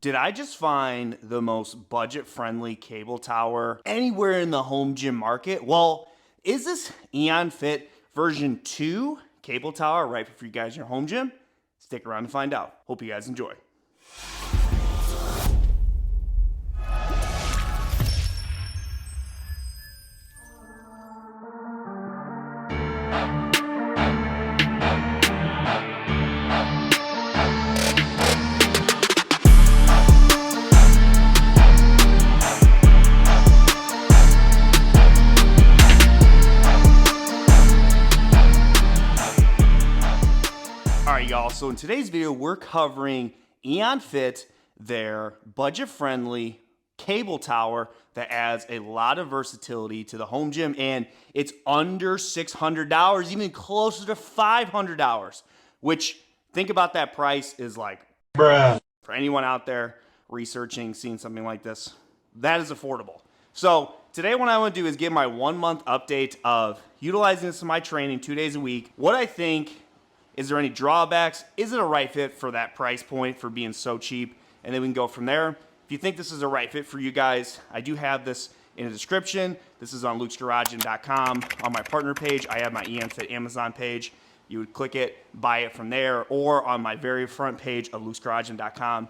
Did I just find the most budget-friendly cable tower anywhere in the home gym market? Well, is this EonFit version 2 cable tower right for you guys in your home gym? Stick around to find out. Hope you guys enjoy. All right, y'all, so in today's video, we're covering EonFit, their budget-friendly cable tower that adds a lot of versatility to the home gym, and it's under $600, even closer to $500, which, think about that price, is like, bruh. For anyone out there researching, seeing something like this, that is affordable. So today what I want to do is give my 1 month update of utilizing this in my training 2 days a week, what I think. Is there any drawbacks? Is it a right fit for that price point for being so cheap? And then we can go from there. If you think this is a right fit for you guys, I do have this in the description. This is on lukesgarage.com. On my partner page, I have my EonFit Amazon page. You would click it, buy it from there, or on my very front page of lukesgarage.com,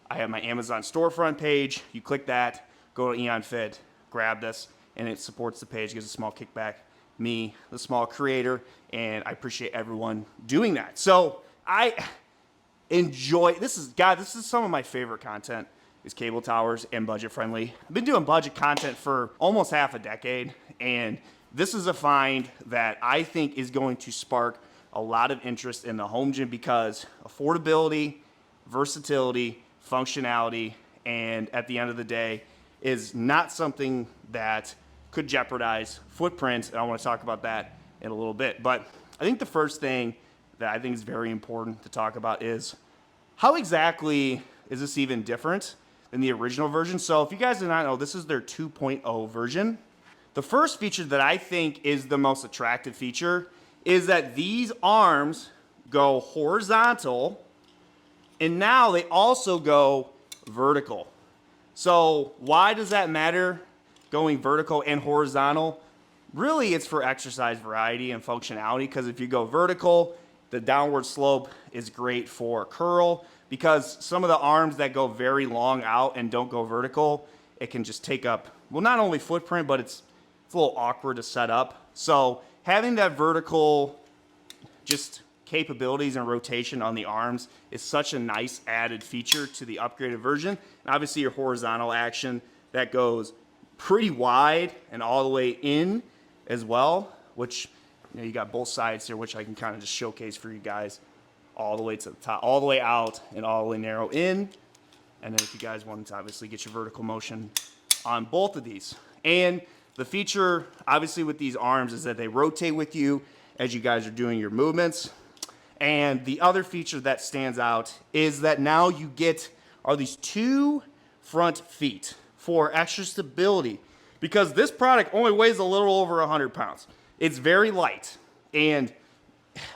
I have my Amazon storefront page. You click that, go to EonFit, grab this, and it supports the page, gives a small kickback. Me, the small creator, and I appreciate everyone doing that. So I enjoy this is some of my favorite content is cable towers and budget friendly. I've been doing budget content for almost half a decade, and this is a find that I think is going to spark a lot of interest in the home gym because affordability, versatility, functionality, and at the end of the day is not something that could jeopardize footprint, and I want to talk about that in a little bit. But I think the first thing that I think is very important to talk about is how exactly is this even different than the original version? So if you guys do not know, this is their 2.0 version. The first feature that I think is the most attractive feature is that these arms go horizontal, and now they also go vertical. So why does that matter? Going vertical and horizontal, really it's for exercise variety and functionality, because if you go vertical, the downward slope is great for curl, because some of the arms that go very long out and don't go vertical, it can just take up, well, not only footprint, but it's a little awkward to set up. So having that vertical just capabilities and rotation on the arms is such a nice added feature to the upgraded version. And obviously your horizontal action that goes pretty wide and all the way in as well, which you got both sides here, which I can kind of just showcase for you guys, all the way to the top, all the way out and all the way narrow in. And then if you guys want to obviously get your vertical motion on both of these. And the feature obviously with these arms is that they rotate with you as you guys are doing your movements. And the other feature that stands out is that now you get are these two front feet for extra stability, because this product only weighs a little over 100 pounds. It's very light. And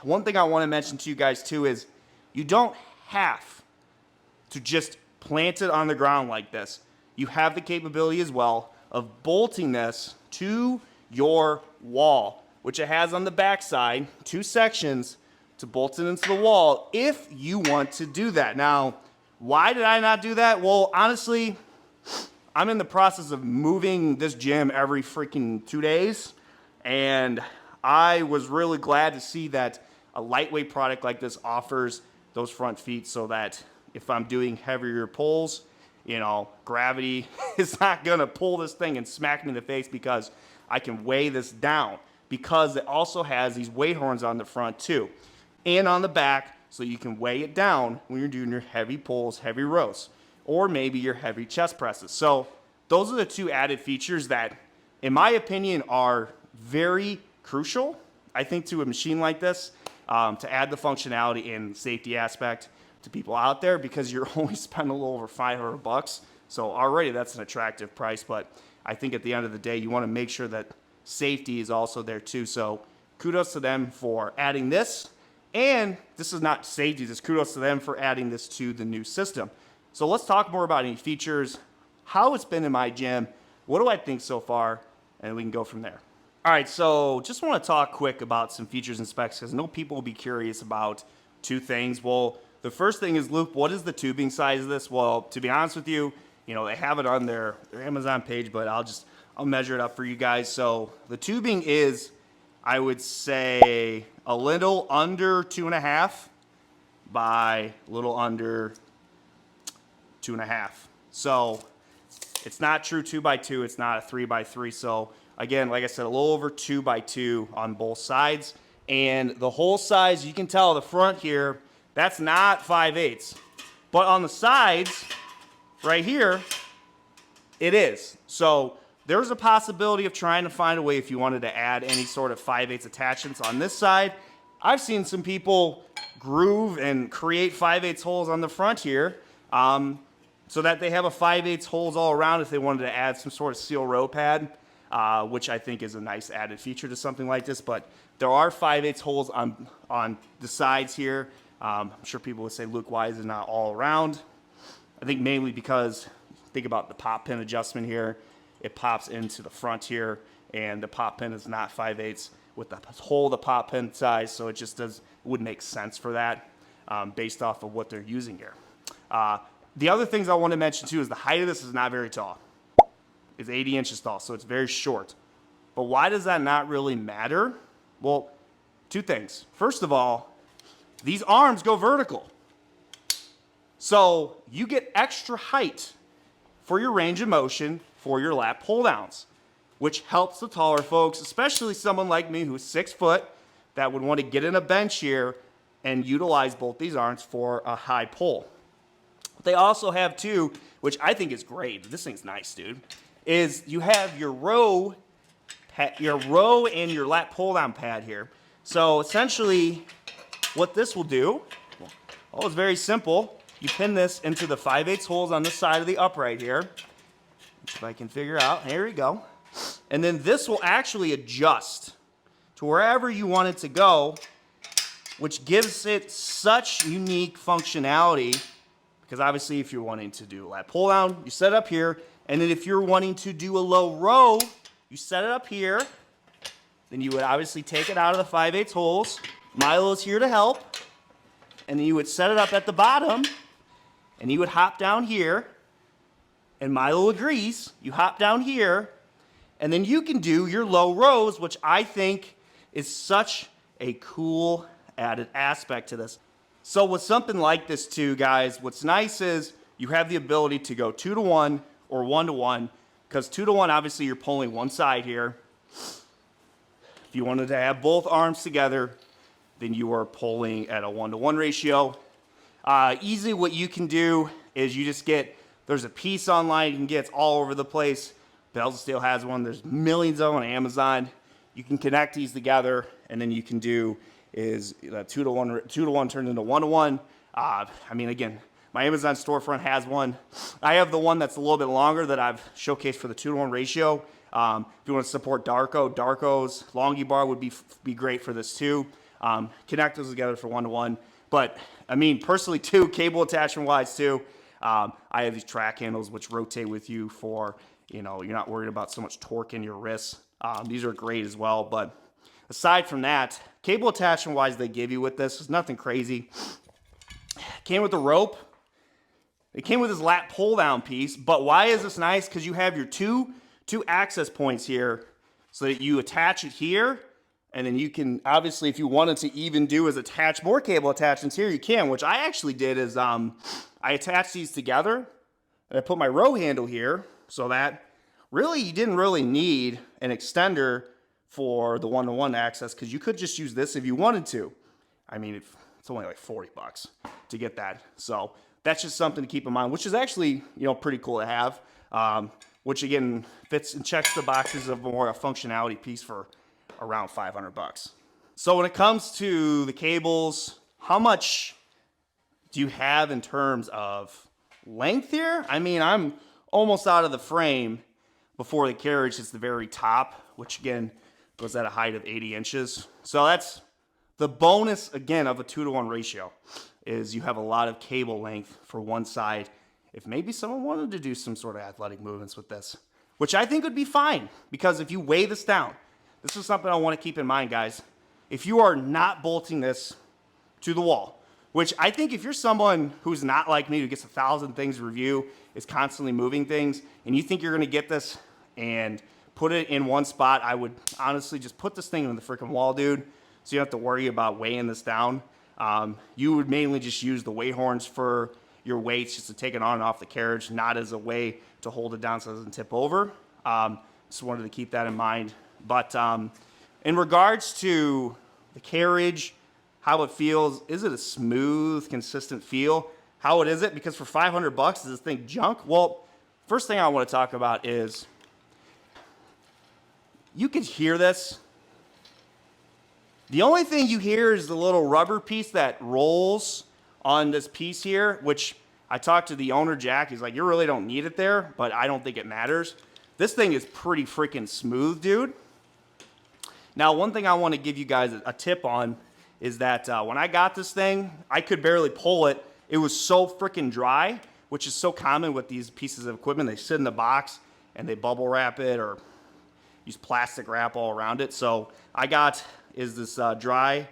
one thing I want to mention to you guys too is you don't have to just plant it on the ground like this. You have the capability as well of bolting this to your wall, which it has on the back side, two sections to bolt it into the wall if you want to do that. Now, why did I not do that? Well, honestly, I'm in the process of moving this gym every freaking 2 days, and I was really glad to see that a lightweight product like this offers those front feet so that if I'm doing heavier pulls, gravity is not gonna pull this thing and smack me in the face, because I can weigh this down, because it also has these weight horns on the front too and on the back, so you can weigh it down when you're doing your heavy pulls, heavy rows, or maybe your heavy chest presses. So those are the two added features that, in my opinion, are very crucial, I think, to a machine like this, to add the functionality and safety aspect to people out there, because you're only spending a little over $500. So already that's an attractive price, but I think at the end of the day, you want to make sure that safety is also there too. So kudos to them for adding this. And this is not safety, just kudos to them for adding this to the new system. So let's talk more about any features, how it's been in my gym, what do I think so far, and we can go from there. All right, so just want to talk quick about some features and specs because I know people will be curious about two things. Well, the first thing is, Luke, what is the tubing size of this? Well, to be honest with you, they have it on their Amazon page, but I'll measure it up for you guys. So the tubing is, I would say, a little under 2.5 by a little under 2.5. So it's not true 2x2. It's not a 3x3. So again, like I said, a little over 2x2 on both sides. And the hole size, you can tell the front here, that's not 5/8. But on the sides, right here, it is. So there's a possibility of trying to find a way if you wanted to add any sort of 5/8 attachments on this side. I've seen some people groove and create 5/8 holes on the front here so that they have a 5/8 holes all around if they wanted to add some sort of seal row pad, which I think is a nice added feature to something like this. But there are 5/8 holes on the sides here. I'm sure people would say, Luke, why is it not all around? I think mainly because, think about the pop pin adjustment here. It pops into the front here, and the pop pin is not 5/8 with the hole, the pop pin size, so it just wouldn't make sense for that based off of what they're using here. The other things I want to mention too is the height of this is not very tall. It's 80 inches tall, so it's very short. But why does that not really matter? Well, two things. First of all, these arms go vertical. So you get extra height for your range of motion for your lat pull downs, which helps the taller folks, especially someone like me who's 6 foot that would want to get in a bench here and utilize both these arms for a high pull. What they also have too, which I think is great, this thing's nice, dude, is you have your row and your lat pull down pad here. So essentially what this will do, it's very simple. You pin this into the 5/8 holes on the side of the upright here, which if I can figure out, here we go. And then this will actually adjust to wherever you want it to go, which gives it such unique functionality, because obviously if you're wanting to do a lat pull down, you set it up here, and then if you're wanting to do a low row, you set it up here, then you would obviously take it out of the 5/8 holes. Milo's here to help, and then you would set it up at the bottom, and you would hop down here, and Milo agrees, you hop down here, and then you can do your low rows, which I think is such a cool added aspect to this. So with something like this too, guys, what's nice is you have the ability to go 2-to-1 or 1-to-1, because 2-to-1, obviously you're pulling one side here. If you wanted to have both arms together, then you are pulling at a 1-to-1 ratio. Easily what you can do is you just there's a piece online you can get, it's all over the place. Bells of Steel has one, there's millions of them on Amazon. You can connect these together, and then you can do is 2-to-1 turns into 1-to-1. I mean, again, my Amazon storefront has one. I have the one that's a little bit longer that I've showcased for the 2-to-1 ratio. If you want to support Darko's longy bar would be great for this too. Connect those together for 1-to-1. But I mean, personally too, cable attachment wise too, I have these track handles which rotate with you for, you're not worried about so much torque in your wrists. These are great as well. But aside from that, cable attachment wise they give you with this is nothing crazy. Came with a rope. It came with this lat pull down piece. But why is this nice? Because you have your two access points here so that you attach it here. And then you can, obviously, if you wanted to even do is attach more cable attachments here, you can. Which I actually did is I attached these together. And I put my row handle here so that really you didn't really need an extender for the 1-to-1 access, because you could just use this if you wanted to. I mean, it's only like $40 to get that. So that's just something to keep in mind, which is actually, pretty cool to have. Which again, fits and checks the boxes of more a functionality piece for around $500. So when it comes to the cables, how much do you have in terms of length here? I mean, I'm almost out of the frame before the carriage hits the very top, which again goes at a height of 80 inches. So that's the bonus again of a 2-to-1 ratio, is you have a lot of cable length for one side if maybe someone wanted to do some sort of athletic movements with this, which I think would be fine, because if you weigh this down, this is something I want to keep in mind, guys. If you are not bolting this to the wall, which I think if you're someone who's not like me, who gets 1,000 things to review, is constantly moving things, and you think you're going to get this and put it in one spot, I would honestly just put this thing in the freaking wall, dude, so you don't have to worry about weighing this down. You would mainly just use the weight horns for your weights, just to take it on and off the carriage, not as a way to hold it down so it doesn't tip over. Just wanted to keep that in mind. But in regards to the carriage, how it feels, is it a smooth, consistent feel? How is it? Because for 500 bucks, is this thing junk? Well, first thing I want to talk about is, you could hear this. The only thing you hear is the little rubber piece that rolls on this piece here, which I talked to the owner, Jack. He's like, you really don't need it there, but I don't think it matters. This thing is pretty freaking smooth, dude. Now, one thing I want to give you guys a tip on is that when I got this thing, I could barely pull it. It was so freaking dry, which is so common with these pieces of equipment. They sit in the box and they bubble wrap it or use plastic wrap all around it. So I got is this dry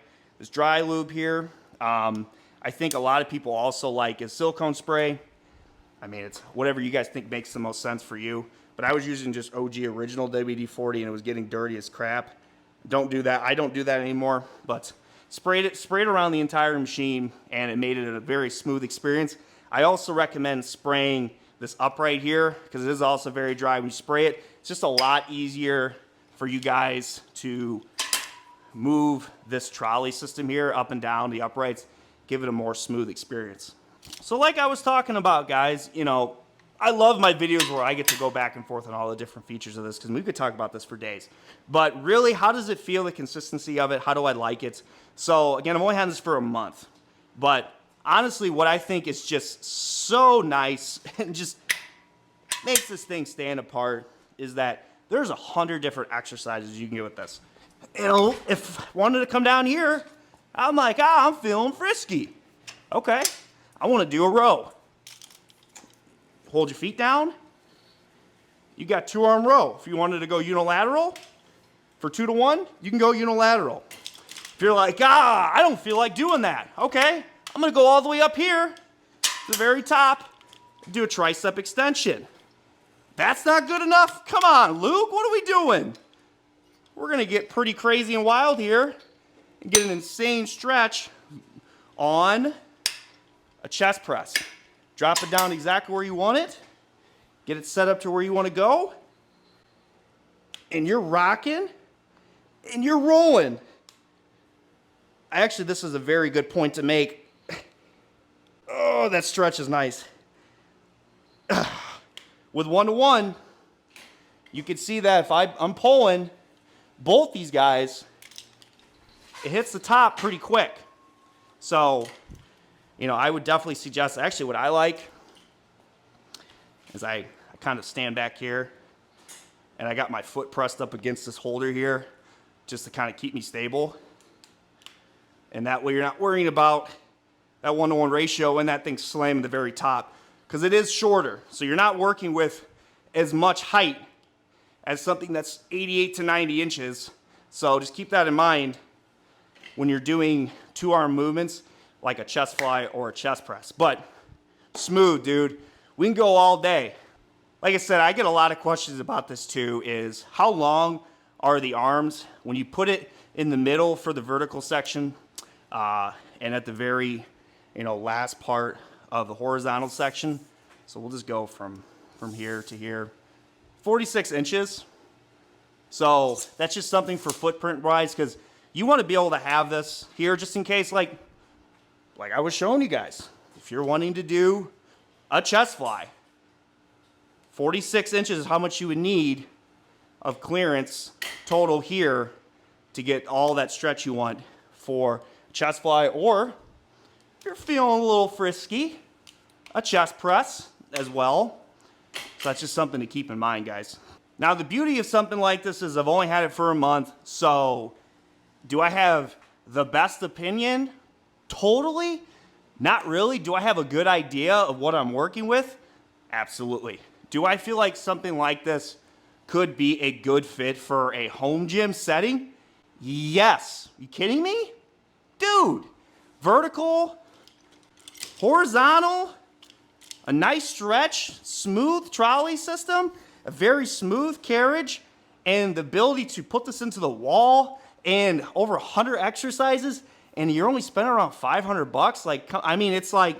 lube here. I think a lot of people also like is silicone spray. I mean, it's whatever you guys think makes the most sense for you. But I was using just OG original WD-40 and it was getting dirty as crap. Don't do that. I don't do that anymore. But sprayed it around the entire machine and it made it a very smooth experience. I also recommend spraying this upright here because it is also very dry. When you spray it, it's just a lot easier for you guys to move this trolley system here up and down the uprights, give it a more smooth experience. So like I was talking about, guys, you know, I love my videos where I get to go back and forth on all the different features of this because we could talk about this for days. But really, how does it feel, the consistency of it? How do I like it? So again, I've only had this for a month. But honestly, what I think is just so nice and just makes this thing stand apart is that there's 100 different exercises you can get with this. You know, if I wanted to come down here, I'm like, I'm feeling frisky. Okay, I want to do a row. Hold your feet down. You got 2-arm row. If you wanted to go unilateral for 2 to 1, you can go unilateral. If you're like, I don't feel like doing that. Okay, I'm gonna go all the way up here to the very top and do a tricep extension. That's not good enough? Come on, Luke, what are we doing? We're gonna get pretty crazy and wild here and get an insane stretch on a chest press. Drop it down exactly where you want it. Get it set up to where you want to go. And you're rocking and you're rolling. Actually, this is a very good point to make. Oh, that stretch is nice. With 1 to 1, you can see that if I'm pulling both these guys, it hits the top pretty quick. So, you know, I would definitely suggest, actually what I like is I kind of stand back here and I got my foot pressed up against this holder here just to kind of keep me stable. And that way you're not worrying about that 1-to-1 ratio and that thing slamming the very top because it is shorter. So you're not working with as much height as something that's 88 to 90 inches. So just keep that in mind when you're doing 2-arm movements like a chest fly or a chest press. But smooth, dude. We can go all day. Like I said, I get a lot of questions about this too, is how long are the arms when you put it in the middle for the vertical section and at the very, last part of the horizontal section. So we'll just go from here to here. 46 inches. So that's just something for footprint wise, because you want to be able to have this here just in case, like I was showing you guys, if you're wanting to do a chest fly, 46 inches is how much you would need of clearance total here to get all that stretch you want for a chest fly, or if you're feeling a little frisky, a chest press as well. So that's just something to keep in mind, guys. Now, the beauty of something like this is I've only had it for a month, so do I have the best opinion? Totally? Not really. Do I have a good idea of what I'm working with? Absolutely. Do I feel like something like this could be a good fit for a home gym setting? Yes. You kidding me? Dude, vertical, horizontal, a nice stretch, smooth trolley system, a very smooth carriage, and the ability to put this into the wall and over 100 exercises, and you're only spending around 500 bucks. Like, I mean, it's like,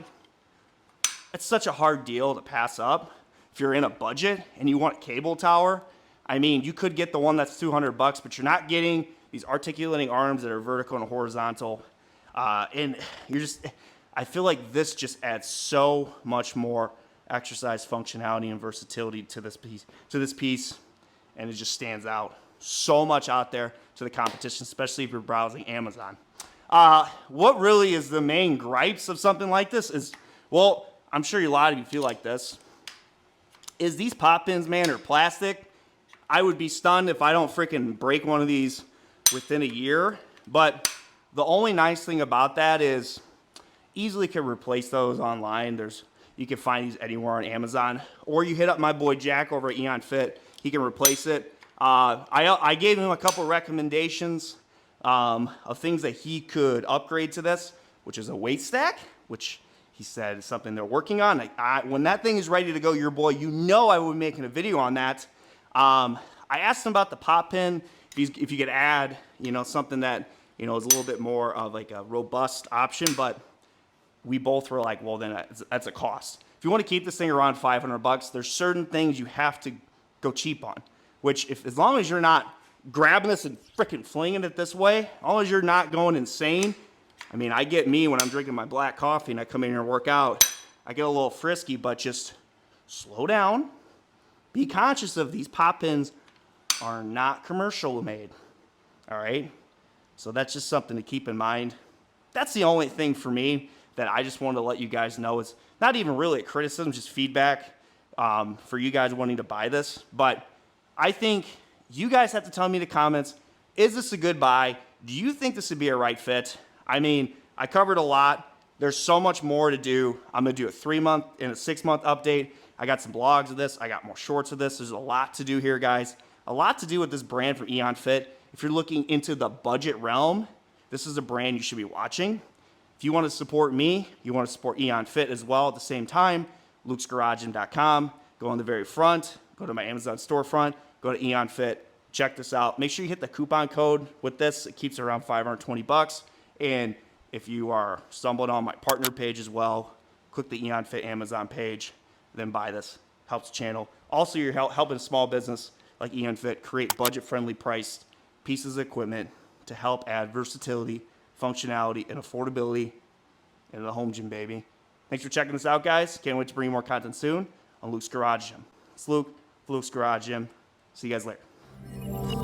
it's such a hard deal to pass up. If you're in a budget and you want a cable tower, I mean, you could get the one that's 200 bucks, but you're not getting these articulating arms that are vertical and horizontal. And you're just, I feel like this just adds so much more exercise functionality and versatility to this piece, and it just stands out so much out there to the competition, especially if you're browsing Amazon. What really is the main gripes of something like this is, well, I'm sure a lot of you feel like this, is these pop pins, man, are plastic. I would be stunned if I don't freaking break one of these within a year. But the only nice thing about that is easily can replace those online. You can find these anywhere on Amazon, or you hit up my boy Jack over at EonFit. He can replace it. I gave him a couple recommendations of things that he could upgrade to this, which is a weight stack, which he said is something they're working on. When that thing is ready to go, your boy, you know I will be making a video on that. I asked him about the pop pin, if you could add, something that, is a little bit more of like a robust option, but we both were like, well, then that's a cost. If you want to keep this thing around 500 bucks, there's certain things you have to go cheap on, which as long as you're not grabbing this and freaking flinging it this way, as long as you're not going insane. I mean, I get me when I'm drinking my black coffee and I come in here and work out, I get a little frisky, but just slow down. Be conscious of these pop pins are not commercial made, all right? So that's just something to keep in mind. That's the only thing for me that I just wanted to let you guys know. It's not even really a criticism, just feedback for you guys wanting to buy this. But I think you guys have to tell me in the comments, is this a good buy? Do you think this would be a right fit? I mean, I covered a lot. There's so much more to do. I'm gonna do a 3-month and a 6-month update. I got some blogs of this. I got more shorts of this. There's a lot to do here, guys. A lot to do with this brand from EonFit. If you're looking into the budget realm, this is a brand you should be watching. If you want to support me, you want to support EonFit as well at the same time, lukesgarageGym.com. Go on the very front, go to my Amazon storefront, go to EonFit, check this out. Make sure you hit the coupon code with this. It keeps it around 520 bucks. And if you are stumbling on my partner page as well, click the EonFit Amazon page, then buy this. Helps the channel. Also, you're helping a small business like EonFit create budget-friendly priced pieces of equipment to help add versatility, functionality, and affordability in the home gym, baby. Thanks for checking this out, guys. Can't wait to bring you more content soon on Luke's Garage Gym. It's Luke, Luke's Garage Gym. See you guys later.